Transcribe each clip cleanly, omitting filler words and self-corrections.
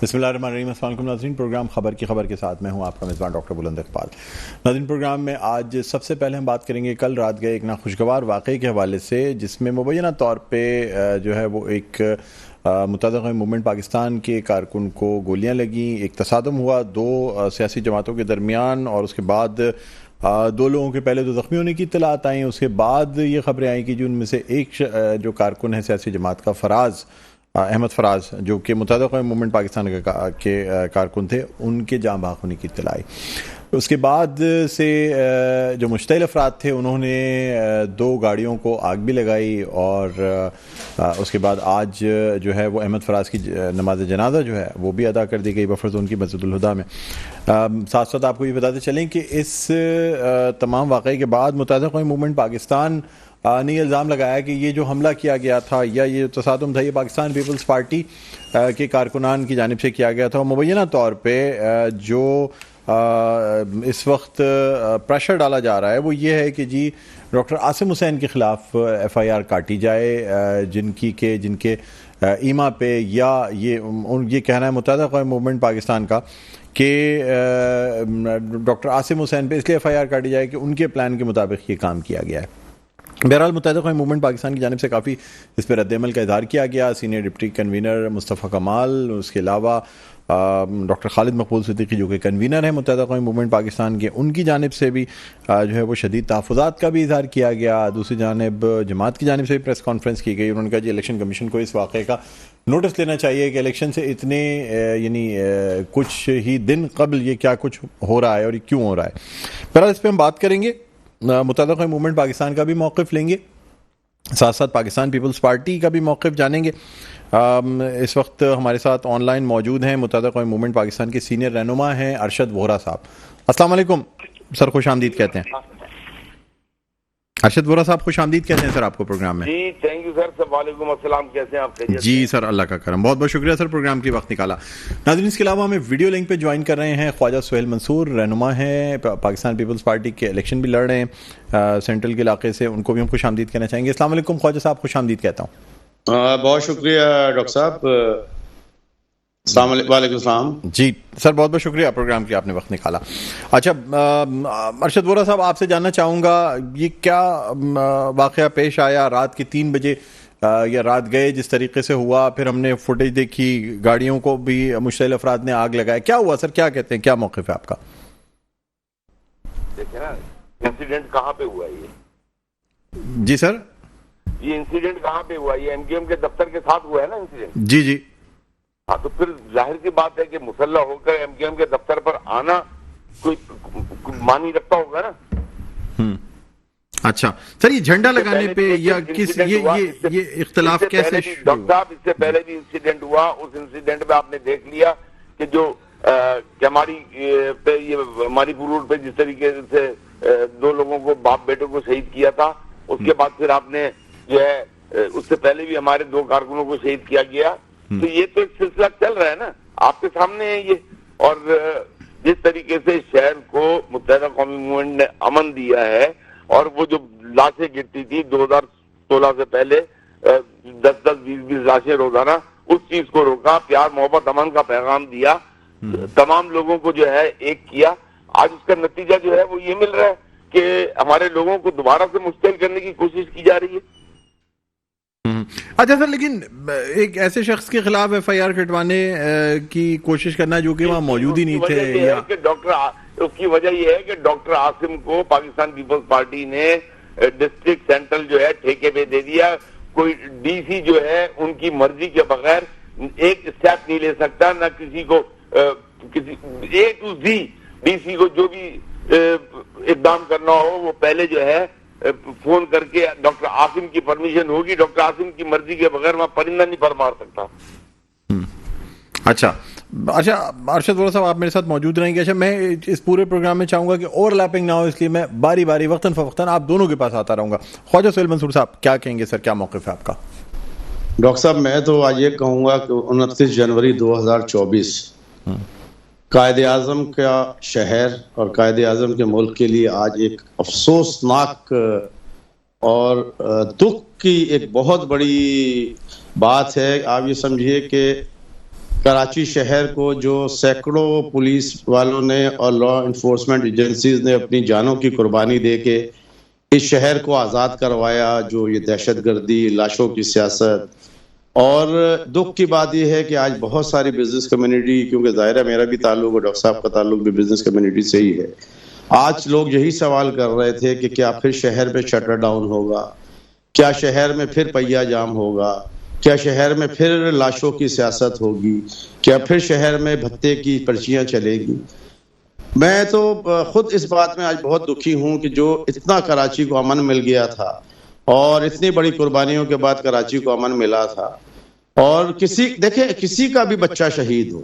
بسم اللہ الرحمن الرحیم۔ السلام علیکم ناظرین، پروگرام خبر کی خبر کے ساتھ میں ہوں آپ کا میزبان ڈاکٹر بلند اقبال۔ ناظرین، پروگرام میں آج سب سے پہلے ہم بات کریں گے کل رات گئے ایک ناخوشگوار واقعے کے حوالے سے، جس میں مبینہ طور پہ جو ہے وہ ایک متحدہ قومی موومنٹ پاکستان کے کارکن کو گولیاں لگیں، ایک تصادم ہوا دو سیاسی جماعتوں کے درمیان، اور اس کے بعد دو لوگوں کے پہلے تو زخمی ہونے کی اطلاعات آئیں، اس کے بعد یہ خبریں آئیں کہ جو ان میں سے ایک جو کارکن ہے سیاسی جماعت کا احمد فراز، جو کہ متحدہ قومی موومنٹ پاکستان کے کارکن تھے، ان کے جاں بحق ہونے کی اطلاع آئی۔ اس کے بعد سے جو مشتعل افراد تھے انہوں نے دو گاڑیوں کو آگ بھی لگائی، اور اس کے بعد آج جو ہے وہ احمد فراز کی نماز جنازہ جو ہے وہ بھی ادا کر دی گئی بفرض کی مسجد الہدیٰ میں۔ ساتھ ساتھ آپ کو یہ بتاتے چلیں کہ اس تمام واقعے کے بعد متحدہ قومی موومنٹ پاکستان نے الزام لگایا کہ یہ جو حملہ کیا گیا تھا یا یہ تصادم تھا یہ پاکستان پیپلز پارٹی کے کارکنان کی جانب سے کیا گیا تھا، اور مبینہ طور پہ جو اس وقت پریشر ڈالا جا رہا ہے وہ یہ ہے کہ جی ڈاکٹر عاصم حسین کے خلاف ایف آئی آر کاٹی جائے، جن کے ایما پہ یا یہ کہنا ہے متحدہ قومی موومنٹ پاکستان کا کہ ڈاکٹر عاصم حسین پہ اس لیے ایف آئی آر کاٹی جائے کہ ان کے پلان کے مطابق یہ کام کیا گیا ہے۔ بہرحال متحدہ قومی موومنٹ پاکستان کی جانب سے کافی اس پہ رد عمل کا اظہار کیا گیا۔ سینئر ڈپٹی کنوینر مصطفیٰ کمال، اس کے علاوہ ڈاکٹر خالد مقبول صدیقی جو کہ کنوینر ہیں متحدہ قومی موومنٹ پاکستان کے، ان کی جانب سے بھی جو ہے وہ شدید تحفظات کا بھی اظہار کیا گیا۔ دوسری جانب جماعت کی جانب سے بھی پریس کانفرنس کی گئی، انہوں نے کہا جی الیکشن کمیشن کو اس واقعے کا نوٹس لینا چاہیے کہ الیکشن سے اتنے کچھ ہی دن قبل یہ کیا کچھ ہو رہا ہے اور یہ کیوں ہو رہا ہے۔ بہرحال اس پہ ہم بات کریں گے، متحدہ قومی موومنٹ پاکستان کا بھی موقف لیں گے، ساتھ ساتھ پاکستان پیپلز پارٹی کا بھی موقف جانیں گے۔ اس وقت ہمارے ساتھ آن لائن موجود ہیں متحدہ قومی موومنٹ پاکستان کے سینئر رہنما ہیں ارشد وہرا صاحب۔ السلام علیکم سر، خوش آمدید کہتے ہیں۔ ارشد وہرا صاحب خوش آمدید کہتے ہیں سر آپ کو پروگرام میں۔ جی تھینک یو سر، وعلیکم السلام، کیسے ہیں آپ؟ جی سر اللہ کا کرم، بہت بہت شکریہ سر پروگرام کے وقت نکالا۔ ناظرین اس کے علاوہ ہمیں ویڈیو لنک پہ جوائن کر رہے ہیں خواجہ سہیل منصور، رہنما ہیں پاکستان پیپلز پارٹی کے، الیکشن بھی لڑ رہے ہیں سینٹرل کے علاقے سے، ان کو بھی ہم خوش آمدید کہنا چاہیں گے۔ السلام علیکم خواجہ صاحب، خوش آمدید کہتا ہوں۔ بہت شکریہ ڈاکٹر صاحب، السلام علیکم۔ وعلیکم السلام جی سر، بہت بہت شکریہ پروگرام کی آپ نے وقت نکالا۔ اچھا ارشد وہرا صاحب، آپ سے جاننا چاہوں گا یہ کیا واقعہ پیش آیا رات کے 3 بجے یا رات گئے جس طریقے سے ہوا، پھر ہم نے فوٹیج دیکھی، گاڑیوں کو بھی مشتعل افراد نے آگ لگایا، کیا ہوا سر؟ کیا کہتے ہیں، کیا موقف ہے آپ کا؟ دیکھیں نا انسیڈنٹ کہاں پہ ہوا یہ؟ جی سر، یہ انسیڈنٹ کہاں پہ ہوا؟ یہ ایم کیو ایم کے دفتر کے ساتھ ہوا ہے نا انسیڈنٹ؟ جی جی ہاں، تو پھر ظاہر کی بات ہے کہ مسلح ہو کر ایم کیو ایم کے دفتر پر آنا کوئی معنی رکھتا ہوگا نا۔ اچھا سر، یہ جھنڈا لگانے پہ یا کس یہ اختلاف کیسے؟ ڈاکٹر صاحب اس سے پہلے بھی انسیڈنٹ ہوا، اس انسیڈنٹ میں آپ نے دیکھ لیا کہ جو کہ ہماری پور روڈ پہ جس طریقے سے 2 لوگوں کو باپ بیٹوں کو شہید کیا تھا، اس کے بعد پھر آپ نے جو ہے اس سے پہلے بھی ہمارے 2 کارکنوں کو شہید کیا گیا، تو یہ تو ایک سلسلہ چل رہا ہے نا، آپ کے سامنے ہے یہ۔ اور جس طریقے سے شہر کو متحدہ قومی موومنٹ نے امن دیا ہے، اور وہ جو لاشیں گرتی تھی 2016 سے پہلے 10-10 20-20 لاشیں روزانہ، اس چیز کو روکا، پیار محبت امن کا پیغام دیا، تمام لوگوں کو جو ہے ایک کیا۔ آج اس کا نتیجہ جو ہے وہ یہ مل رہا ہے کہ ہمارے لوگوں کو دوبارہ سے مشتعل کرنے کی کوشش کی جا رہی ہے۔ اچھا سر، لیکن ایک ایسے شخص کے خلاف ایف آئی آر کٹوانے کی کوشش کرنا جو کہ وہاں موجود ہی نہیں تھے، اس کی وجہ یہ ہے کہ ڈاکٹر عاصم کو پاکستان پیپلز پارٹی نے ڈسٹرکٹ سینٹرل جو ہے ٹھیکے پہ دے دیا۔ کوئی ڈی سی جو ہے ان کی مرضی کے بغیر ایک اسٹیپ نہیں لے سکتا، نہ کسی کو کسی اے ٹو زی ڈی سی کو جو بھی اقدام کرنا ہو وہ پہلے جو ہے فون کر کے ڈاکٹر عاصم کی پرمیشن ہوگی، ڈاکٹر عاصم کی مرضی کے بغیر وہاں پرندہ نہیں پر مار سکتا۔ اچھا ارشد وہرا صاحب آپ میرے ساتھ موجود رہیں گے۔ اچھا میں اس پورے پروگرام میں چاہوں گا کہ اوور لیپنگ نہ ہو، اس لیے میں باری باری وقتاً فوقتاً آپ دونوں کے پاس آتا رہوں گا۔ خواجہ سہیل منصور صاحب کیا کہیں گے سر، کیا موقف ہے آپ کا؟ ڈاکٹر صاحب میں تو آج یہ کہوں گا کہ 29 جنوری 2024 قائد اعظم کا شہر اور قائد اعظم کے ملک کے لیے آج ایک افسوسناک اور دکھ کی ایک بہت بڑی بات ہے۔ آپ یہ سمجھیے کہ کراچی شہر کو جو سینکڑوں پولیس والوں نے اور لا انفورسمنٹ ایجنسیز نے اپنی جانوں کی قربانی دے کے اس شہر کو آزاد کروایا، جو یہ دہشت گردی، لاشوں کی سیاست، اور دکھ کی بات یہ ہے کہ آج بہت ساری بزنس کمیونٹی، کیونکہ ظاہر ہے میرا بھی تعلق اور ڈاکٹر صاحب کا تعلق بھی بزنس کمیونٹی سے ہی ہے، آج لوگ یہی سوال کر رہے تھے کہ کیا پھر شہر میں شٹر ڈاؤن ہوگا، کیا شہر میں پھر پہیا جام ہوگا، کیا شہر میں پھر لاشوں کی سیاست ہوگی، کیا پھر شہر میں بھتے کی پرچیاں چلے گی۔ میں تو خود اس بات میں آج بہت دکھی ہوں کہ جو اتنا کراچی کو امن مل گیا تھا اور اتنی بڑی قربانیوں کے بعد کراچی کو امن ملا تھا، اور دیکھیں کسی کا بھی بچہ شہید ہو،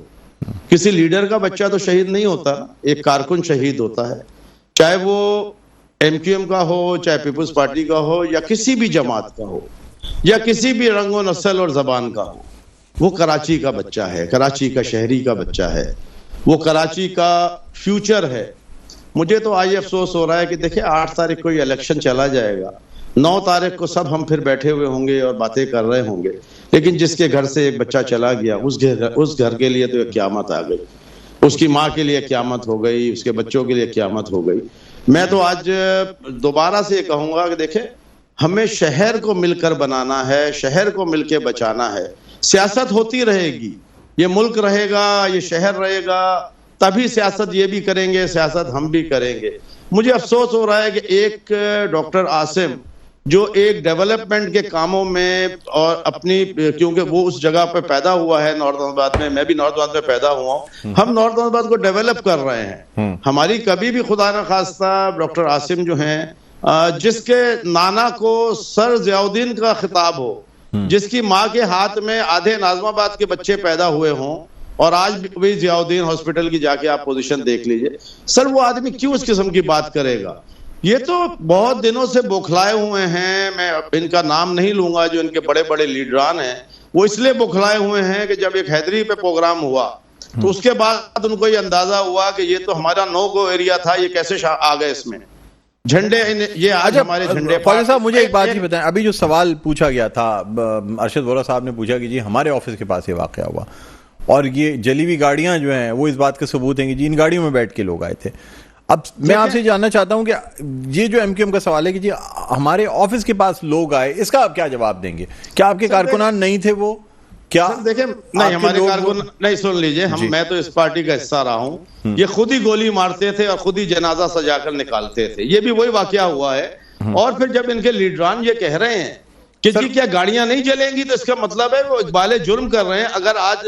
کسی لیڈر کا بچہ تو شہید نہیں ہوتا، ایک کارکن شہید ہوتا ہے، چاہے وہ ایم کیو ایم کا ہو، چاہے پیپلز پارٹی کا ہو، یا کسی بھی جماعت کا ہو، یا کسی بھی رنگ و نسل اور زبان کا ہو، وہ کراچی کا بچہ ہے، کراچی کا شہری کا بچہ ہے، وہ کراچی کا فیوچر ہے۔ مجھے تو آج افسوس ہو رہا ہے کہ دیکھیں 8 تاریخ کو یہ الیکشن چلا جائے گا، 9 تاریخ کو سب ہم پھر بیٹھے ہوئے ہوں گے اور باتیں کر رہے ہوں گے، لیکن جس کے گھر سے ایک بچہ چلا گیا اس گھر کے لیے تو ایک قیامت آ گئی، اس کی ماں کے لیے قیامت ہو گئی، اس کے بچوں کے لیے قیامت ہو گئی۔ میں تو آج دوبارہ سے کہوں گا کہ دیکھیں ہمیں شہر کو مل کر بنانا ہے، شہر کو مل کے بچانا ہے۔ سیاست ہوتی رہے گی، یہ ملک رہے گا، یہ شہر رہے گا، تبھی سیاست یہ بھی کریں گے، سیاست ہم بھی کریں گے۔ مجھے افسوس ہو رہا ہے کہ ایک ڈاکٹر عاصم جو ایک ڈیولپمنٹ کے کاموں میں اور اپنی، کیونکہ وہ اس جگہ پہ پیدا ہوا ہے نارتھ آباد میں بھی نارتھ آباد میں پیدا ہوا ہوں، ہم نارتھ آباد کو ڈیولپ کر رہے ہیں۔ ہماری کبھی بھی خدا نہ خواستہ ڈاکٹر عاصم جو ہیں، جس کے نانا کو سر ضیاء الدین کا خطاب ہو، جس کی ماں کے ہاتھ میں آدھے ناظم آباد کے بچے پیدا ہوئے ہوں، اور آج بھی ضیاء الدین ہاسپٹل کی جا کے آپ پوزیشن دیکھ لیجئے، سر وہ آدمی کیوں اس قسم کی بات کرے گا؟ یہ تو بہت دنوں سے بوکھلائے ہوئے ہیں، میں ان کا نام نہیں لوں گا، جو ان کے بڑے بڑے لیڈران ہیں، وہ اس لیے بوکھلائے ہوئے ہیں کہ جب ایک حیدری پہ پروگرام ہوا تو اس کے بعد ان کو یہ اندازہ ہوا کہ یہ تو ہمارا نو گو ایریا تھا، یہ کیسے آ گئے اس میں جھنڈے، یہ آج ہمارے جھنڈے۔ خواجہ صاحب مجھے ایک بات ہی بتائیں، ابھی جو سوال پوچھا گیا تھا، ارشد وورا صاحب نے پوچھا کہ جی ہمارے آفس کے پاس یہ واقعہ ہوا اور یہ جلی ہوئی گاڑیاں جو ہیں وہ اس بات کے ثبوت ہیں کہ جی ان گاڑیوں میں بیٹھ کے لوگ آئے تھے۔ اب میں آپ سے جاننا چاہتا ہوں کہ یہ جو ایم کیو ایم کا سوال ہے کہ جی ہمارے آفس کے پاس لوگ آئے، اس کا آپ کیا جواب دیں گے؟ کیا آپ کے کارکنان نہیں تھے وہ؟ کیا دیکھیں نہیں، ہمارے کارکن نہیں، سن لیجئے، میں تو اس پارٹی کا حصہ رہا ہوں، یہ خود ہی گولی مارتے تھے اور خود ہی جنازہ سجا کر نکالتے تھے، یہ بھی وہی واقعہ ہوا ہے۔ اور پھر جب ان کے لیڈران یہ کہہ رہے ہیں کہ جی کیا گاڑیاں نہیں جلیں گی، تو اس کا مطلب ہے وہ اقبال جرم کر رہے ہیں۔ اگر آج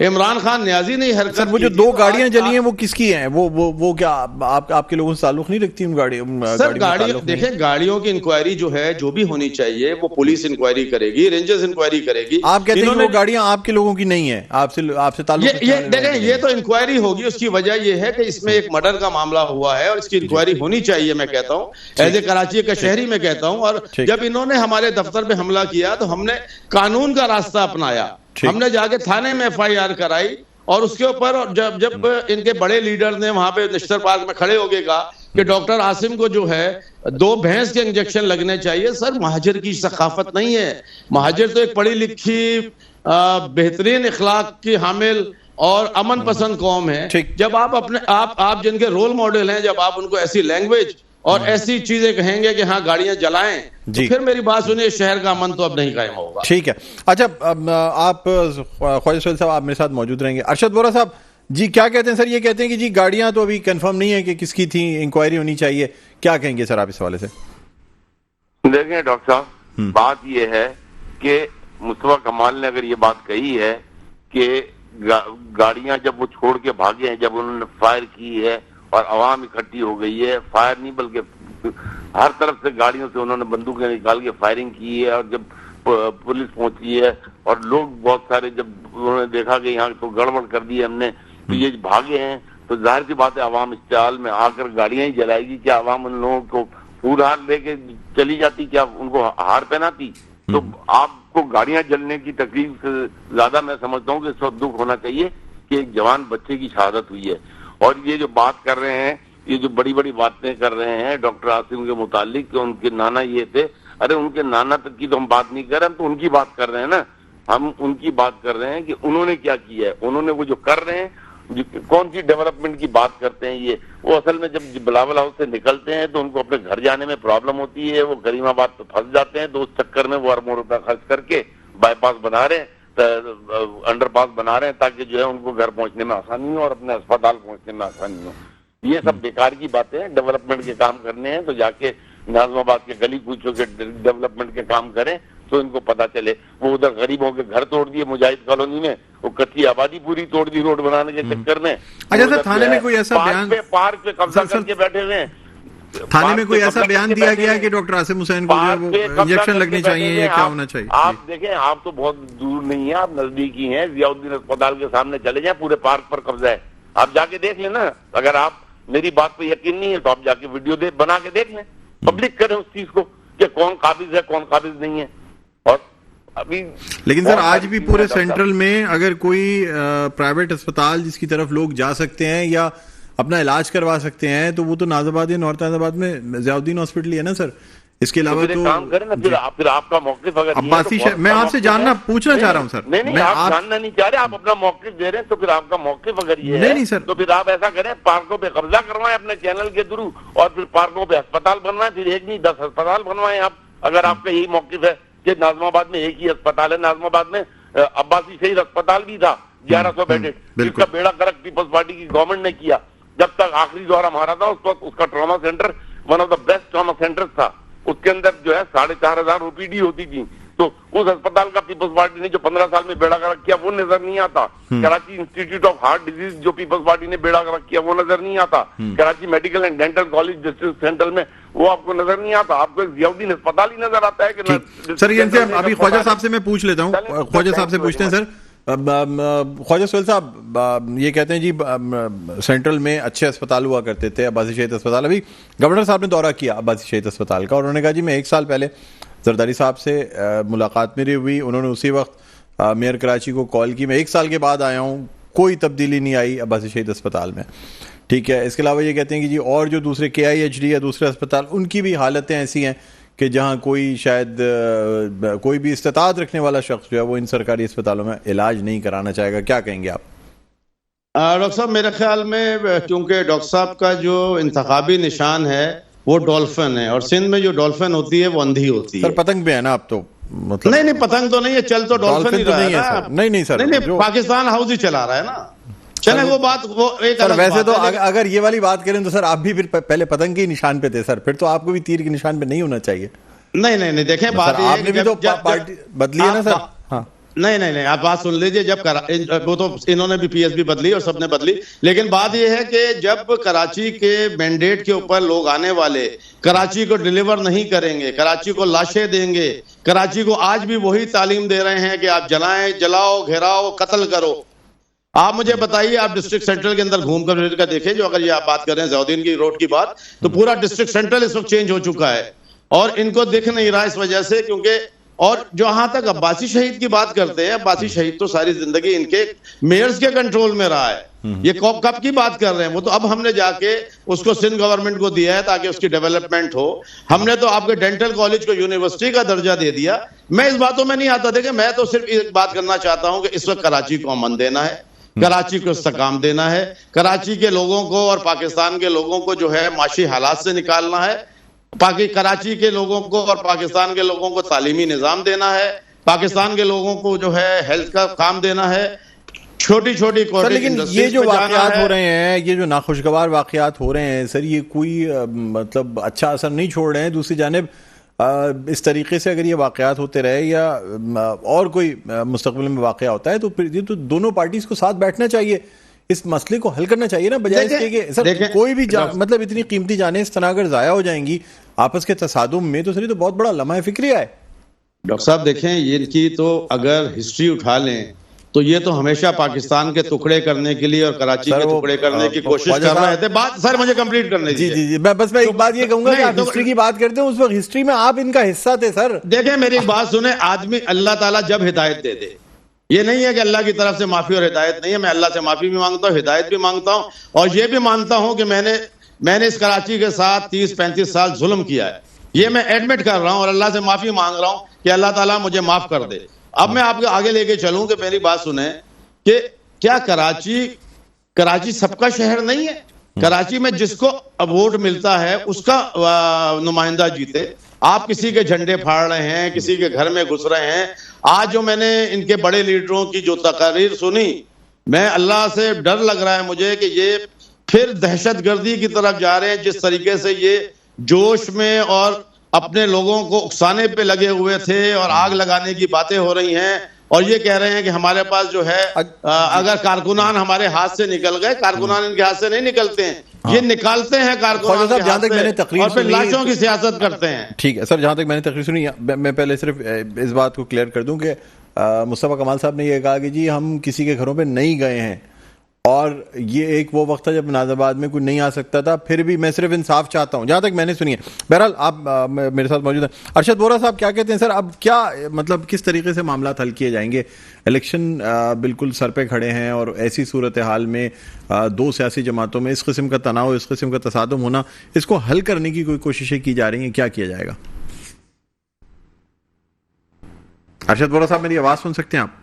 عمران خان نیازی نہیں حرکت، وہ جو 2 گاڑیاں جلی ہیں وہ کس کی ہیں؟ وہ کیا آپ کے لوگوں سے تعلق نہیں رکھتی ان گاڑیوں؟ سر گاڑیوں، دیکھیں گاڑیوں کی انکوائری جو ہے، جو بھی ہونی چاہیے وہ پولیس انکوائری کرے گی، رینجرز انکوائری کرے گی۔ آپ کہتے ہیں کہ وہ گاڑیاں آپ کے لوگوں کی نہیں ہیں، آپ سے تعلق؟ دیکھیں یہ تو انکوائری ہوگی، اس کی وجہ یہ ہے کہ اس میں ایک مرڈر کا معاملہ ہوا ہے اور اس کی انکوائری ہونی چاہیے، میں کہتا ہوں ایز اے کراچی کا شہری میں کہتا ہوں۔ اور جب انہوں نے ہمارے دفتر پہ حملہ کیا تو ہم نے قانون کا راستہ اپنایا، ہم نے جا کے تھانے میں FIR کرائی، اور اس کے اوپر جب ان کے بڑے لیڈر نے وہاں پہ نشتر پارک میں کھڑے ہو کے کہا کہ ڈاکٹر عاصم کو جو ہے 2 بھینس کے انجیکشن لگنے چاہیے، سر مہاجر کی ثقافت نہیں ہے، مہاجر تو ایک پڑھی لکھی بہترین اخلاق کی حامل اور امن پسند قوم ہے۔ جب آپ جن کے رول ماڈل ہیں، جب آپ ان کو ایسی لینگویج اور ایسی چیزیں کہیں گے کہ ہاں گاڑیاں جلائیں، تو پھر میری بات سنیے، شہر کا امن تو اب نہیں قائم ہوگا۔ ٹھیک ہے، اچھا آپ خواجہ سہیل صاحب آپ میرے ساتھ موجود رہیں گے۔ ارشد وورا صاحب جی کیا کہتے ہیں؟ سر یہ کہتے ہیں کہ جی گاڑیاں تو ابھی کنفرم نہیں ہے کہ کس کی تھیں، انکوائری ہونی چاہیے، کیا کہیں گے سر آپ اس حوالے سے؟ دیکھیں ڈاکٹر صاحب، بات یہ ہے کہ مصطفیٰ کمال نے اگر یہ بات کہی ہے کہ گاڑیاں جب وہ چھوڑ کے بھاگے ہیں، جب انہوں نے فائر کی ہے اور عوام اکٹھی ہو گئی ہے، فائر نہیں بلکہ ہر طرف سے گاڑیوں سے انہوں نے بندوقیں نکال کے فائرنگ کی ہے، اور جب پولیس پہنچی ہے اور لوگ بہت سارے جب انہوں نے دیکھا کہ یہاں تو گڑبڑ کر دی ہے ہم نے، تو یہ بھاگے ہیں، تو ظاہر سی بات ہے عوام اشتعال میں آ کر گاڑیاں ہی جلائے گی۔ کیا عوام ان لوگوں کو پورا لے کے چلی جاتی، کیا ان کو ہار پہناتی؟ تو آپ کو گاڑیاں جلنے کی تکلیف سے زیادہ میں سمجھتا ہوں کہ اس وقت دکھ ہونا چاہیے کہ ایک جوان بچے کی شہادت ہوئی ہے۔ اور یہ جو بات کر رہے ہیں، یہ جو بڑی بڑی باتیں کر رہے ہیں ڈاکٹر عاصم کے متعلق کہ ان کے نانا یہ تھے، ارے ان کے نانا تک کی تو ہم بات نہیں کر رہے ہیں، تو ان کی بات کر رہے ہیں نا۔ ہم ان کی بات کر رہے ہیں کہ انہوں نے کیا کیا ہے, انہوں نے وہ جو کر رہے ہیں, کون سی ڈیولپمنٹ کی بات کرتے ہیں یہ. وہ اصل میں جب بلاول ہاؤس سے نکلتے ہیں تو ان کو اپنے گھر جانے میں پرابلم ہوتی ہے, وہ کریم آباد پہ پھنس جاتے ہیں, تو اس چکر میں وہ اربوں روپے خرچ کر کے بائی پاس بنا رہے ہیں, انڈر پاس بنا رہے ہیں, تاکہ جو ہے ان کو گھر پہنچنے میں آسانی ہو اور اپنے اسپتال پہنچنے میں آسانی ہو. یہ سب بیکار کی باتیں ہیں. ڈیولپمنٹ کے کام کرنے ہیں تو جا کے ناظم آباد کے گلی کوچوں کے ڈیولپمنٹ کے کام کریں تو ان کو پتا چلے. وہ ادھر غریبوں کے گھر توڑ دیے مجاہد کالونی میں, وہ کچی آبادی پوری توڑ دی روڈ بنانے کے چکر میں. اچھا سر, تھانے میں کوئی ایسا بیان, پارک پہ قبضہ کر کے بیٹھے ہوئے ہیں, تھانے میں کوئی ایسا بیان دیا گیا کہ ڈاکٹر عاصم حسین کو انجیکشن لگنی چاہیے یا کیا ہونا چاہیے؟ آپ دیکھیں, آپ تو بہت دور نہیں ہیں, آپ نزدیک ہی ہیں, ضیاء الدین اسپتال کے سامنے چلے جائیں, پورے پارک پر قبضہ ہے. آپ جا کے دیکھ لیں نا. اگر آپ میری بات پہ یقین نہیں ہے تو آپ جا کے ویڈیو بنا کے دیکھ لیں, پبلک کریں اس چیز کو کہ کون قابض ہے کون قابض نہیں ہے. اور ابھی لیکن سر آج بھی پورے سینٹرل میں اگر کوئی پرائیویٹ اسپتال جس کی طرف لوگ جا سکتے ہیں یا اپنا علاج کروا سکتے ہیں تو وہ تو ناز آباد یا نارتھ ناز آباد میں ضیاء الدین ہاسپٹل ہی ہے نا سر. اس کے علاوہ تو کام کریں نا. پھر آپ کا موقف اگر عباسی میں آپ سے جاننا پوچھنا چاہ رہا ہوں سر. نہیں آپ جاننا نہیں چاہ رہے, آپ اپنا موقف دے رہے ہیں, تو پھر آپ کا موقف اگر یہ ہے تو پھر آپ ایسا کریں, پارکوں پہ قبضہ کروائیں اپنے چینل کے تھرو, اور پھر پارکوں پہ اسپتال بنوائیں, پھر ایک نہیں 10 اسپتال بنوائیں آپ. اگر آپ کا یہی موقف ہے کہ ناظم آباد میں ایک ہی اسپتال ہے, ناظم آباد میں عباسی شہید اسپتال بھی تھا 1100 بیڈڈ, جس کا بیڑا غرق پیپلز پارٹی کی گورنمنٹ نے کیا. جب تک آخری دورہ ہمارا تھا اس وقت اس کا trauma centre one of the best trauma centre تھا. اس کے اندر جو ہے 4,500 OPD ہوتی تھی. تو اس اسپتال کا پیپلز پارٹی نے جو 15 سال میں بیڑا غرق کیا وہ نظر نہیں آتا. Karachi institute of heart disease جو پیپلز پارٹی نے بیڑا غرق کیا وہ نظر نہیں آتا. Karachi medical and dental college district central میں وہ آپ کو نظر نہیں آتا. آپ کو ضیاء الدین اسپتال ہی نظر آتا ہے کہ سر. یہ ابھی خواجہ صاحب سے میں پوچھ لیتا ہوں, خواجہ صاحب سے پوچھتے ہیں. سر خواجہ سہیل صاحب یہ کہتے ہیں جی سینٹرل میں اچھے اسپتال ہوا کرتے تھے, عباسی شہید اسپتال. ابھی گورنر صاحب نے دورہ کیا عباسی شہید اسپتال کا اور انہوں نے کہا جی میں 1 سال پہلے زرداری صاحب سے ملاقات میری ہوئی, انہوں نے اسی وقت میئر کراچی کو کال کی, میں 1 سال کے بعد آیا ہوں, کوئی تبدیلی نہیں آئی عباسی شہید اسپتال میں. ٹھیک ہے. اس کے علاوہ یہ کہتے ہیں کہ جی اور جو دوسرے KIHD یا دوسرے اسپتال ان کی بھی حالتیں ایسی ہیں کہ جہاں کوئی شاید کوئی بھی استطاعت رکھنے والا شخص جو ہے وہ ان سرکاری اسپتالوں میں علاج نہیں کرانا چاہے گا. کیا کہیں گے آپ؟ ڈاکٹر صاحب میرے خیال میں کیونکہ ڈاکٹر صاحب کا جو انتخابی نشان ہے وہ ڈولفن ہے, اور سندھ میں جو ڈولفن ہوتی ہے وہ اندھی ہوتی ہے. سر پتنگ بھی ہے نا آپ تو مطلب نہیں پتنگ تو نہیں ہے, چل تو ڈولفن ہی رہا ہے نا. نہیں سر, نہیں پاکستان ہاؤس ہی چلا رہا ہے نا. چلیں وہ بات وہ ایک سر ویسے تو اگر یہ والی بات کریں تو سر آپ بھی پھر پہلے پتنگ کے نشان پہ تھے سر, پھر تو آپ کو بھی تیر کے نشان پہ نہیں ہونا چاہیے. نہیں دیکھیں بات آپ نے بھی تو پارٹی بدلی ہے نا سر. ہاں نہیں آپ بات سن لیجئے. جب وہ تو انہوں نے بھی PSB بدلی اور سب نے بدلی, لیکن بات یہ ہے کہ جب کراچی کے مینڈیٹ کے اوپر لوگ آنے والے کراچی کو ڈیلیور نہیں کریں گے, کراچی کو لاشیں دیں گے, کراچی کو آج بھی وہی تعلیم دے رہے ہیں کہ آپ جلائیں, جلاؤ, گھیراؤ, قتل کرو. آپ مجھے بتائیے, آپ ڈسٹرکٹ سینٹرل کے اندر گھوم کر دیکھیں, جو اگر یہ آپ بات کر رہے ہیں ضیاء الدین کی روڈ کی بات, تو پورا ڈسٹرکٹ سینٹرل اس وقت چینج ہو چکا ہے اور ان کو دکھ نہیں رہا اس وجہ سے. کیونکہ اور جہاں تک عباسی شہید کی بات کرتے ہیں, عباسی شہید تو ساری زندگی ان کے میئرز کے کنٹرول میں رہا ہے. یہ کب کی بات کر رہے ہیں, وہ تو اب ہم نے جا کے اس کو سندھ گورنمنٹ کو دیا ہے تاکہ اس کی ڈیولپمنٹ ہو. ہم نے تو آپ کے ڈینٹل کالج کو یونیورسٹی کا درجہ دے دیا. میں اس باتوں میں نہیں آتا تھا کہ میں تو صرف ایک بات کرنا چاہتا ہوں کہ اس وقت کراچی کو امن دینا ہے, کراچی کو استحکام دینا ہے, کراچی کے لوگوں کو اور پاکستان کے لوگوں کو جو ہے معاشی حالات سے نکالنا ہے, کراچی کے لوگوں کو اور پاکستان کے لوگوں کو تعلیمی نظام دینا ہے, پاکستان کے لوگوں کو جو ہے ہیلتھ کا کام دینا ہے, چھوٹی چھوٹی. لیکن یہ جو واقعات ہو رہے ہیں, یہ جو ناخوشگوار واقعات ہو رہے ہیں سر, یہ کوئی مطلب اچھا اثر نہیں چھوڑ رہے ہیں. دوسری جانب اس طریقے سے اگر یہ واقعات ہوتے رہے یا اور کوئی مستقبل میں واقعہ ہوتا ہے تو پھر یہ تو دونوں پارٹیز کو ساتھ بیٹھنا چاہیے, اس مسئلے کو حل کرنا چاہیے نا, بجائے اس کے کہ سر کوئی بھی مطلب اتنی قیمتی جانیں اس طرح اگر ضائع ہو جائیں گی آپس کے تصادم میں تو سر یہ تو بہت بڑا لمحہ فکریہ ہے. ڈاکٹر صاحب دیکھیں, یہ کی تو اگر ہسٹری اٹھا لیں تو یہ تو ہمیشہ پاکستان کے ٹکڑے کرنے کے لیے اور کراچی کے ٹکڑے کرنے کی کوشش کر رہے تھے. بات سر مجھے کمپلیٹ کرنے دیجیے. جی میں بس میں ایک بات یہ کہوں گا کہ آپ ہسٹری کی بات کرتے ہیں, اس وقت ہسٹری میں آپ ان کا حصہ تھے سر. دیکھیں میری بات سنیں, آدمی اللہ تعالیٰ جب ہدایت دے دے, یہ نہیں ہے کہ اللہ کی طرف سے معافی اور ہدایت نہیں ہے. میں اللہ سے معافی بھی مانگتا ہوں, ہدایت بھی مانگتا ہوں, اور یہ بھی مانتا ہوں کہ میں نے اس کراچی کے ساتھ 30-35 سال ظلم کیا ہے. یہ میں ایڈمٹ کر رہا ہوں اور اللہ سے معافی مانگ رہا ہوں کہ اللہ تعالیٰ مجھے معاف کر دے. اب میں آپ کے آگے لے کے چلوں کہ میری بات سنیں کہ کیا کراچی سب کا شہر نہیں ہے؟ کراچی میں جس کو ووٹ ملتا ہے اس کا نمائندہ جیتے. آپ کسی کے جھنڈے پھاڑ رہے ہیں, کسی کے گھر میں گھس رہے ہیں. آج جو میں نے ان کے بڑے لیڈروں کی جو تقاریر سنی, میں اللہ سے ڈر لگ رہا ہے مجھے کہ یہ پھر دہشت گردی کی طرف جا رہے ہیں. جس طریقے سے یہ جوش میں اور اپنے لوگوں کو اکسانے پہ لگے ہوئے تھے اور آگ لگانے کی باتیں ہو رہی ہیں, اور یہ کہہ رہے ہیں کہ ہمارے پاس جو ہے اگر کارکنان ہمارے ہاتھ سے نکل گئے, کارکنان ان کے ہاتھ سے نہیں نکلتے ہیں, یہ نکالتے ہیں کارکنان کے ہاتھ سے اور پھر لاشوں کی سیاست کرتے ہیں. ٹھیک ہے سر, جہاں تک میں نے تقریر سنی, میں پہلے صرف اس بات کو کلیئر کر دوں کہ مصطفیٰ کمال صاحب نے یہ کہا کہ جی ہم کسی کے گھروں پہ نہیں گئے ہیں, اور یہ ایک وہ وقت تھا جب نازر آباد میں کوئی نہیں آ سکتا تھا, پھر بھی میں صرف انصاف چاہتا ہوں, جہاں تک میں نے سنی ہے. بہرحال آپ میرے ساتھ موجود ہیں. ارشد وورا صاحب کیا کہتے ہیں سر, اب کیا مطلب کس طریقے سے معاملات حل کیے جائیں گے؟ الیکشن بالکل سر پہ کھڑے ہیں, اور ایسی صورتحال میں دو سیاسی جماعتوں میں اس قسم کا تناؤ, اس قسم کا تصادم ہونا, اس کو حل کرنے کی کوئی کوششیں کی جا رہی ہیں, کیا کیا جائے گا؟ ارشد وورا صاحب میری آواز سن سکتے ہیں آپ؟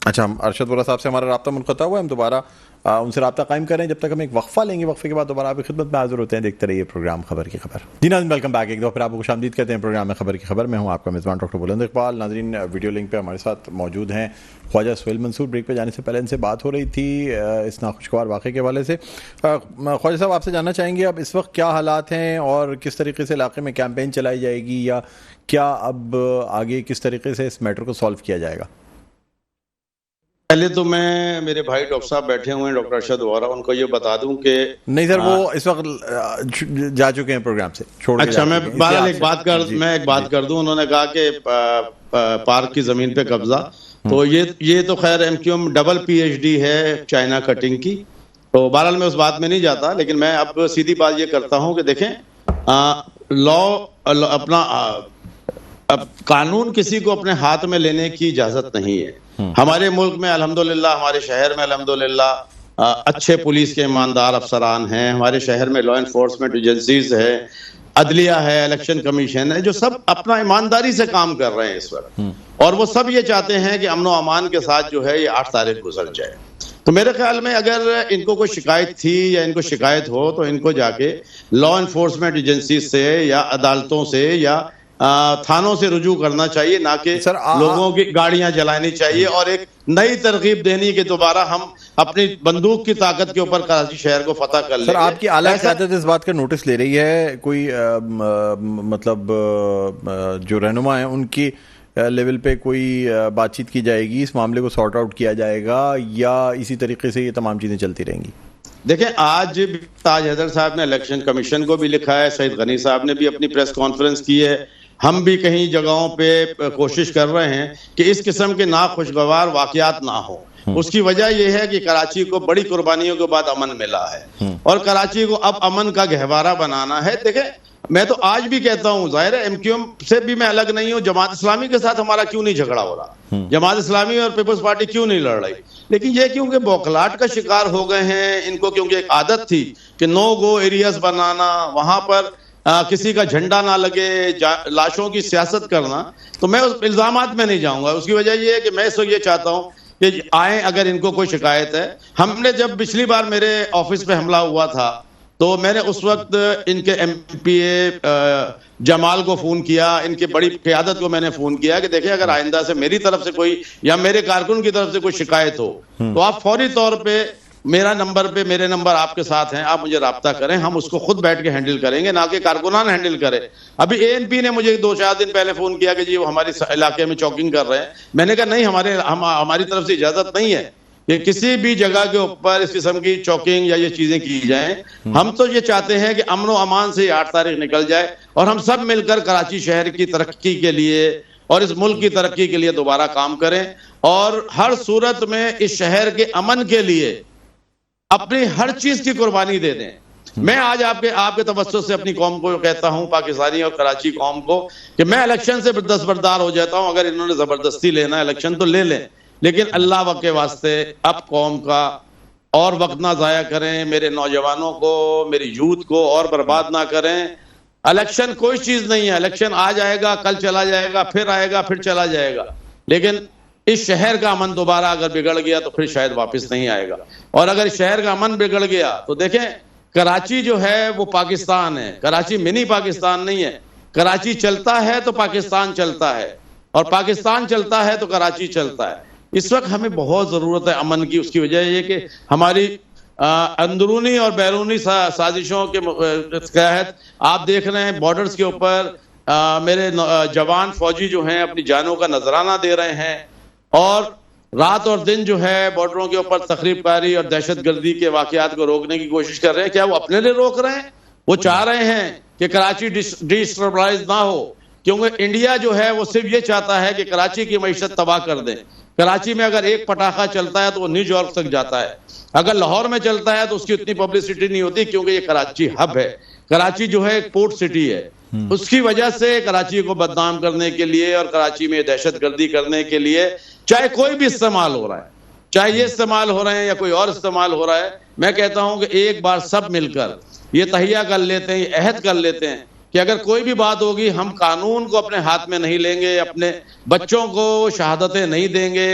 اچھا, ارشد وورا صاحب سے ہمارا رابطہ منقطع ہوا ہے, ہم دوبارہ ان سے رابطہ قائم کریں. جب تک ہم ایک وقفہ لیں گے, وقفے کے بعد دوبارہ آپ کی خدمت میں حاضر ہوتے ہیں. دیکھتے رہیے پروگرام خبر کی خبر. جی ناظرین, ویلکم بیک. ایک دو پھر آپ کو خوش آمدید کہتے ہیں پروگرام میں خبر کی خبر. میں ہوں آپ کا میزبان ڈاکٹر بلند اقبال. ناظرین, ویڈیو لنک پہ ہمارے ساتھ موجود ہیں خواجہ سہیل منصور. بریک پہ جانے سے پہلے ان سے بات ہو رہی تھی اس ناخوشگوار واقعے کے حوالے سے. خواجہ صاحب, آپ سے جاننا چاہیں گے اب اس وقت کیا حالات ہیں, اور کس طریقے سے علاقے میں کیمپین چلائی جائے گی, یا کیا اب آگے کس طریقے سے اس میٹر کو سالو کیا جائے گا؟ پہلے تو میں, میرے بھائی ڈاکٹر صاحب بیٹھے ہوئے ہیں, ڈاکٹر ارشد وورا, ان کو یہ بتا دوں کہ نہیں سر, وہ اس وقت جا چکے ہیں پروگرام سے, چھوڑ. اچھا, میں بہرحال ایک بات کر دوں. انہوں نے کہا کہ پارک کی زمین پہ قبضہ, تو یہ تو خیر M Q M double P H D ہے چائنا کٹنگ کی, تو بہرحال میں اس بات میں نہیں جاتا. لیکن میں اب سیدھی بات یہ کرتا ہوں کہ دیکھیں, اپنا قانون کسی کو اپنے ہاتھ میں لینے کی اجازت نہیں ہے. ہمارے ملک میں الحمدللہ, ہمارے شہر میں الحمدللہ اچھے پولیس کے ایماندار افسران ہیں. ہمارے شہر میں لا انفورسمنٹ ایجنسیز ہے, عدلیہ ہے, الیکشن کمیشن ہے, جو سب اپنا ایمانداری سے کام کر رہے ہیں اس وقت, اور وہ سب یہ چاہتے ہیں کہ امن و امان کے ساتھ جو ہے یہ 8 تاریخ گزر جائے. تو میرے خیال میں اگر ان کو کوئی شکایت تھی یا ان کو شکایت ہو, تو ان کو جا کے لا انفورسمنٹ ایجنسیز سے یا عدالتوں سے یا تھانوں سے رجوع کرنا چاہیے, نہ کہ لوگوں کی گاڑیاں جلانی چاہیے, اور ایک نئی ترغیب دینی کہ دوبارہ ہم اپنی بندوق کی طاقت کے اوپر کراچی شہر کو فتح کر لیں. سر, آپ کی اعلیٰ قیادت اس بات کا نوٹس لے رہی ہے, کوئی مطلب جو رہنما ہیں ان کی لیول پہ کوئی بات چیت کی جائے گی, اس معاملے کو سارٹ آؤٹ کیا جائے گا, یا اسی طریقے سے یہ تمام چیزیں چلتی رہیں گی؟ دیکھیں, آج تاج حیدر صاحب نے الیکشن کمیشن کو بھی لکھا ہے, سعید غنی صاحب نے بھی اپنی پریس کانفرنس کی ہے, ہم بھی کہیں جگہوں پہ کوشش کر رہے ہیں کہ اس قسم کے ناخوشگوار واقعات نہ ہوں. اس کی وجہ یہ ہے کہ کراچی کو بڑی قربانیوں کے بعد امن ملا ہے, اور کراچی کو اب امن کا گہوارہ بنانا ہے. دیکھیں, میں تو آج بھی کہتا ہوں, ظاہر ہے ایم کیو ایم سے بھی میں الگ نہیں ہوں, جماعت اسلامی کے ساتھ ہمارا کیوں نہیں جھگڑا ہو رہا, جماعت اسلامی اور پیپلز پارٹی کیوں نہیں لڑ رہی, لیکن یہ کیونکہ بوکھلاٹ کا شکار ہو گئے ہیں. ان کو کیونکہ ایک عادت تھی کہ نو گو ایریاز بنانا, وہاں پر کسی کا جھنڈا نہ لگے, لاشوں کی سیاست کرنا, تو میں اس الزامات میں نہیں جاؤں گا. اس کی وجہ یہ ہے کہ میں اس کو یہ چاہتا ہوں کہ آئیں, اگر ان کو کوئی شکایت ہے. ہم نے جب پچھلی بار میرے آفس پہ حملہ ہوا تھا, تو میں نے اس وقت ان کے ایم پی اے جمال کو فون کیا, ان کی بڑی قیادت کو میں نے فون کیا کہ دیکھیں, اگر آئندہ سے میری طرف سے کوئی یا میرے کارکن کی طرف سے کوئی شکایت ہو, تو آپ فوری طور پہ میرا نمبر پہ, میرے نمبر آپ کے ساتھ ہیں, آپ مجھے رابطہ کریں, ہم اس کو خود بیٹھ کے ہینڈل کریں گے, نہ کہ کارکنان ہینڈل کریں. ابھی اے این پی نے مجھے 2-4 دن پہلے فون کیا کہ جی وہ ہمارے علاقے میں چوکنگ کر رہے ہیں. میں نے کہا نہیں, ہماری طرف سے اجازت نہیں ہے کہ کسی بھی جگہ کے اوپر اس قسم کی چوکنگ یا یہ چیزیں کی جائیں. ہم تو یہ چاہتے ہیں کہ امن و امان سے 8 تاریخ نکل جائے, اور ہم سب مل کر کراچی شہر کی ترقی کے لیے اور اس ملک کی ترقی کے لیے دوبارہ کام کریں, اور ہر صورت میں اس شہر کے امن کے لیے اپنی ہر چیز کی قربانی دے دیں. میں آج آپ کے توسط سے اپنی قوم کو کہتا ہوں, پاکستانی اور کراچی قوم کو, کہ میں الیکشن سے دستبردار ہو جاتا ہوں. اگر انہوں نے زبردستی لینا ہے الیکشن تو لے لیں, لیکن اللہ وقت کے واسطے اب قوم کا اور وقت نہ ضائع کریں, میرے نوجوانوں کو, میری یوتھ کو اور برباد نہ کریں. الیکشن کوئی چیز نہیں ہے، الیکشن آ جائے گا، کل چلا جائے گا، پھر آئے گا، پھر چلا جائے گا، لیکن اس شہر کا امن دوبارہ اگر بگڑ گیا تو پھر شاید واپس نہیں آئے گا. اور اگر اس شہر کا امن بگڑ گیا تو دیکھیں کراچی جو ہے وہ پاکستان ہے، کراچی منی پاکستان نہیں ہے. کراچی چلتا ہے تو پاکستان چلتا ہے، اور پاکستان چلتا ہے تو کراچی چلتا ہے. اس وقت ہمیں بہت ضرورت ہے امن کی. اس کی وجہ یہ کہ ہماری اندرونی اور بیرونی سازشوں کے تحت آپ دیکھ رہے ہیں بارڈرز کے اوپر میرے جوان فوجی جو ہیں اپنی جانوں کا نذرانہ دے رہے ہیں، اور رات اور دن جو ہے بارڈروں کے اوپر تخریب کاری اور دہشت گردی کے واقعات کو روکنے کی کوشش کر رہے ہیں. کیا وہ اپنے لیے روک رہے ہیں؟ وہ چاہ رہے ہیں کہ کراچی ڈیسٹیبلائز نہ ہو، کیونکہ انڈیا جو ہے وہ صرف یہ چاہتا ہے کہ کراچی کی معیشت تباہ کر دیں. کراچی میں اگر ایک پٹاخہ چلتا ہے تو وہ نیو یارک تک جاتا ہے، اگر لاہور میں چلتا ہے تو اس کی اتنی پبلسٹی نہیں ہوتی، کیونکہ یہ کراچی ہب ہے. کراچی جو ہے ایک پورٹ سٹی ہے، اس کی وجہ سے کراچی کو بدنام کرنے کے لیے اور کراچی میں دہشت گردی کرنے کے لیے چاہے کوئی بھی استعمال ہو رہا ہے، چاہے یہ استعمال ہو رہے ہیں یا کوئی اور استعمال ہو رہا ہے، میں کہتا ہوں کہ ایک بار سب مل کر یہ تہیہ کر لیتے ہیں، یہ عہد کر لیتے ہیں کہ اگر کوئی بھی بات ہوگی ہم قانون کو اپنے ہاتھ میں نہیں لیں گے، اپنے بچوں کو شہادتیں نہیں دیں گے،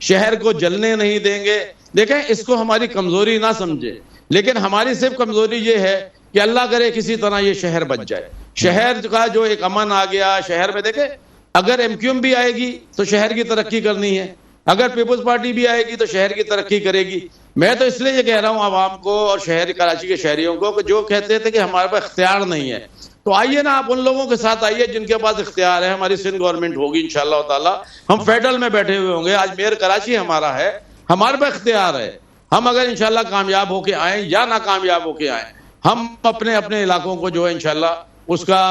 شہر کو جلنے نہیں دیں گے. دیکھیں اس کو ہماری کمزوری نہ سمجھے، لیکن ہماری صرف کمزوری یہ ہے کہ اللہ کرے کسی طرح یہ شہر بچ جائے. شہر کا جو ایک امن آ گیا شہر میں، دیکھیں اگر ایم کیو ایم بھی آئے گی تو شہر کی ترقی کرنی ہے، اگر پیپلز پارٹی بھی آئے گی تو شہر کی ترقی کرے گی. میں تو اس لیے یہ کہہ رہا ہوں عوام کو اور شہر کراچی کے شہریوں کو کہ جو کہتے تھے کہ ہمارے پاس اختیار نہیں ہے، تو آئیے نا آپ ان لوگوں کے ساتھ آئیے جن کے پاس اختیار ہے. ہماری سندھ گورنمنٹ ہوگی انشاءاللہ تعالی، ہم فیڈرل میں بیٹھے ہوئے ہوں گے. آج میئر کراچی ہمارا ہے، ہمارے پاس اختیار ہے. ہم اگر انشاءاللہ کامیاب ہو کے آئیں یا ناکامیاب ہو کے آئیں، ہم اپنے اپنے علاقوں کو جو ہے انشاءاللہ اس کا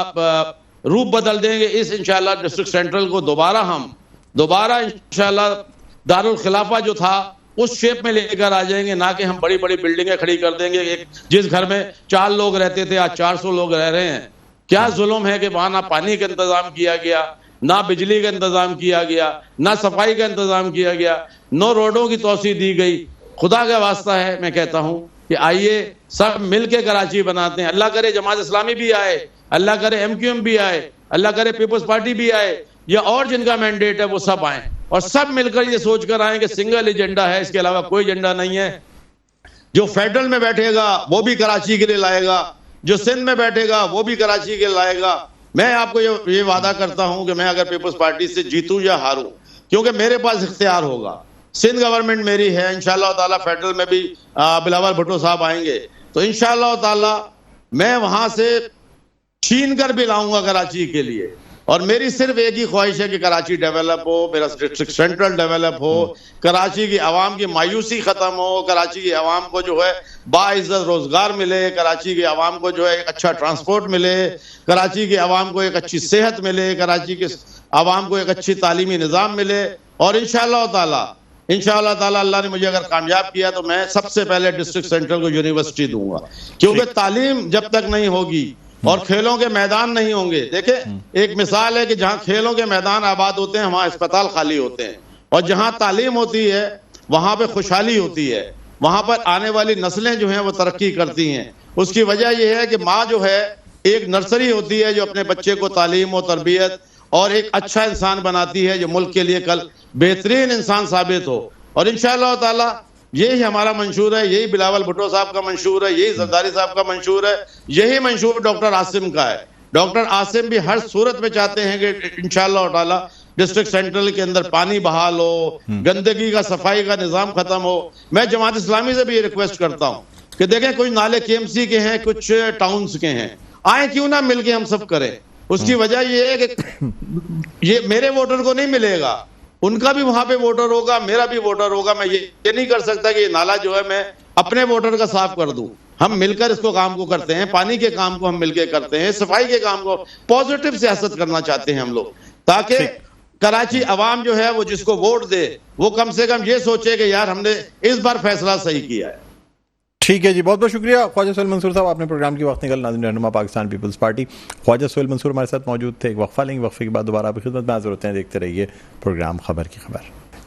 روپ بدل دیں گے. اس انشاءاللہ ڈسٹرکٹ سینٹرل کو دوبارہ انشاءاللہ دارالخلافہ جو تھا اس شیپ میں لے کر آ جائیں گے، نہ کہ ہم بڑی بڑی بلڈنگیں کھڑی کر دیں گے. جس گھر میں 4 لوگ رہتے تھے آج 400 لوگ رہ رہے ہیں. کیا ظلم ہے کہ وہاں نہ پانی کا انتظام کیا گیا، نہ بجلی کا انتظام کیا گیا، نہ صفائی کا انتظام کیا گیا، نہ روڈوں کی توسیع دی گئی. خدا کا واسطہ ہے میں کہتا ہوں کہ آئیے سب مل کے کراچی بناتے ہیں. اللہ کرے جماعت اسلامی بھی آئے، اللہ کرے ایم کیو ایم بھی آئے، اللہ کرے پیپلز پارٹی بھی آئے، یا اور جن کا مینڈیٹ ہے وہ سب آئیں، اور سب مل کر یہ سوچ کر آئیں کہ سنگل ایجنڈا ہے، اس کے علاوہ کوئی ایجنڈا نہیں ہے. جو فیڈرل میں بیٹھے گا وہ بھی کراچی کے لیے لائے گا، جو سندھ میں بیٹھے گا وہ بھی کراچی کے لیے لائے گا. میں آپ کو یہ وعدہ کرتا ہوں کہ میں اگر پیپلز پارٹی سے جیتوں یا ہاروں، کیونکہ میرے پاس اختیار ہوگا، سندھ گورنمنٹ میری ہے، انشاءاللہ تعالی فیڈرل میں بھی بلاول بھٹو صاحب آئیں گے تو انشاءاللہ تعالی میں وہاں سے چھین کر بھی لاؤں گا کراچی کے لیے. اور میری صرف ایک ہی خواہش ہے کہ کراچی ڈیولپ ہو، میرا ڈسٹرکٹ سینٹرل ڈیولپ ہو، کراچی کی عوام کی مایوسی ختم ہو، کراچی کی عوام کو جو ہے باعزت روزگار ملے، کراچی کی عوام کو جو ہے ایک اچھا ٹرانسپورٹ ملے، کراچی کی عوام کو ایک اچھی صحت ملے، کراچی کے عوام کو ایک اچھی تعلیمی نظام ملے. اور انشاءاللہ تعالی اللہ نے مجھے اگر کامیاب کیا تو میں سب سے پہلے ڈسٹرکٹ سینٹرل کو یونیورسٹی دوں گا، کیونکہ تعلیم جب تک نہیں ہوگی اور کھیلوں کے میدان نہیں ہوں گے. دیکھیں ایک مثال ہے کہ جہاں کھیلوں کے میدان آباد ہوتے ہیں وہاں اسپتال خالی ہوتے ہیں، اور جہاں تعلیم ہوتی ہے وہاں پہ خوشحالی ہوتی ہے، وہاں پر آنے والی نسلیں جو ہیں وہ ترقی کرتی ہیں. اس کی وجہ یہ ہے کہ ماں جو ہے ایک نرسری ہوتی ہے جو اپنے بچے کو تعلیم و تربیت اور ایک اچھا انسان بناتی ہے جو ملک کے لیے کل بہترین انسان ثابت ہو. اور انشاءاللہ تعالی یہی ہمارا منشور ہے، یہی بلاول بھٹو صاحب کا منشور ہے، یہی زرداری صاحب کا منشور ہے، یہی منشور ڈاکٹر عاصم کا ہے. ڈاکٹر عاصم بھی ہر صورت میں چاہتے ہیں کہ انشاءاللہ تعالی ڈسٹرکٹ سینٹرل کے اندر پانی بحال ہو، گندگی کا صفائی کا نظام ختم ہو. میں جماعت اسلامی سے بھی یہ ریکویسٹ کرتا ہوں کہ دیکھیں کچھ نالے کے ایم سی کے ہیں، کچھ ٹاؤنز کے ہیں، آئیں کیوں نہ مل کے ہم سب کریں. اس کی وجہ یہ ہے کہ یہ میرے ووٹر کو نہیں ملے گا، ان کا بھی وہاں پہ ووٹر ہوگا، میرا بھی ووٹر ہوگا. میں یہ نہیں کر سکتا کہ یہ نالا جو ہے میں اپنے ووٹر کا صاف کر دوں. ہم مل کر اس کو کام کو کرتے ہیں، پانی کے کام کو ہم مل کے کرتے ہیں، صفائی کے کام کو، پازیٹیو سیاست کرنا چاہتے ہیں ہم لوگ، تاکہ کراچی عوام جو ہے وہ جس کو ووٹ دے وہ کم سے کم یہ سوچے کہ یار ہم نے اس بار فیصلہ صحیح کیا ہے. ٹھیک ہے جی، بہت بہت شکریہ خواجہ سہیل منصور صاحب، آپ نے پروگرام کی وقت نکل. ناظرین رہنما پاکستان پیپلز پارٹی خواجہ سہیل منصور ہمارے ساتھ موجود تھے. ایک وقفہ لیں گے، وقفے کے بعد دوبارہ آپ کی خدمت میں حاضر ہوتے ہیں. دیکھتے رہیے پروگرام خبر کی خبر.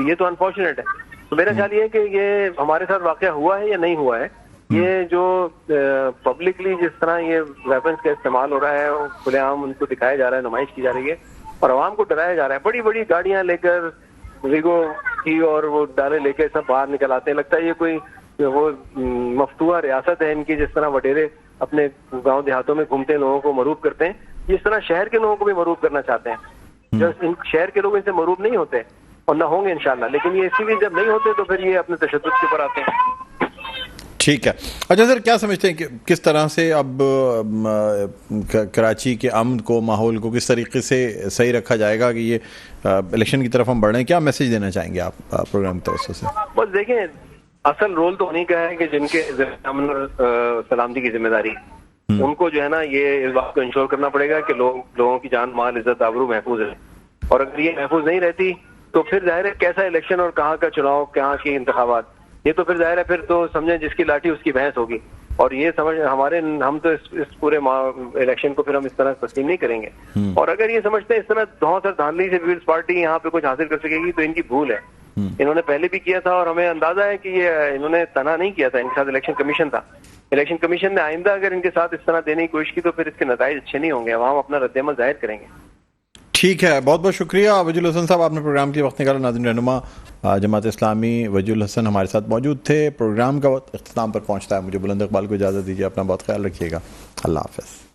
یہ تو انفارچونیٹ ہے. تو میرا خیال یہ ہے کہ یہ ہمارے ساتھ واقعہ ہوا ہے یا نہیں ہوا ہے. یہ جو پبلکلی جس طرح یہ ویپنس کا استعمال ہو رہا ہے کھلے عام ان کو دکھایا جا رہا ہے, نمائش کی جا رہی ہے اور عوام کو ڈرایا جا رہا ہے. بڑی بڑی گاڑیاں لے کر ریگو کی اور وہ ڈالے لے کے سب باہر نکل آتے ہیں. لگتا ہے یہ کوئی وہ مفتوحہ ریاست ہے ان کی, جس طرح وڈیرے اپنے گاؤں دیہاتوں میں گھومتے ہیں لوگوں کو مروب کرتے ہیں, جس طرح شہر کے لوگوں کو بھی مروب کرنا چاہتے ہیں. جب ان شہر کے لوگ ان سے مروب نہیں ہوتے اور نہ ہوں گے انشاءاللہ, لیکن یہ اسی لیے جب نہیں ہوتے تو پھر یہ اپنے تشدد کے اوپر آتے ہیں. ٹھیک ہے. اچھا سر, کیا سمجھتے ہیں کہ کس طرح سے اب کراچی کے امن کو, ماحول کو کس طریقے سے صحیح رکھا جائے گا کہ یہ الیکشن کی طرف ہم بڑھ رہے ہیں؟ کیا میسج دینا چاہیں گے آپ پروگرام کی توسط سے؟ بس دیکھیں, اصل رول تو انہیں کا ہے کہ جن کے امن اور سلامتی کی ذمہ داری, ان کو جو ہے نا یہ اس بات کو انشور کرنا پڑے گا کہ لوگوں کی جان مال عزت آبرو محفوظ ہے. اور اگر یہ محفوظ نہیں رہتی تو پھر ظاہر ہے کیسا الیکشن اور کہاں کا چناؤ, کہاں کے انتخابات, یہ تو پھر ظاہر ہے پھر تو سمجھیں جس کی لاٹھی اس کی بھینس ہوگی. اور یہ سمجھ ہم تو اس پورے الیکشن کو پھر ہم اس طرح تسلیم نہیں کریں گے. اور اگر یہ سمجھتے ہیں اس طرح دھوسر دھاندلی سے پیپلز پارٹی یہاں پہ کچھ حاصل کر سکے گی تو ان کی بھول ہے. انہوں نے پہلے بھی کیا تھا اور ہمیں اندازہ ہے کہ یہ انہوں نے تنہا نہیں کیا تھا, ان کے ساتھ الیکشن کمیشن تھا. الیکشن کمیشن نے آئندہ اگر ان کے ساتھ اس طرح دینے کی کوشش کی تو پھر اس کے نتائج اچھے نہیں ہوں گے, عوام اپنا رد عمل ظاہر کریں گے. ٹھیک ہے, بہت بہت شکریہ وجیہ الحسن صاحب, آپ نے پروگرام کے وقت نکالا. ناظرین, رہنما جماعت اسلامی وجیہ الحسن ہمارے ساتھ موجود تھے. پروگرام کا وقت اختتام پر پہنچتا ہے, مجھے بلند اقبال کو اجازت دیجیے. اپنا بہت خیال رکھیے گا. اللہ حافظ.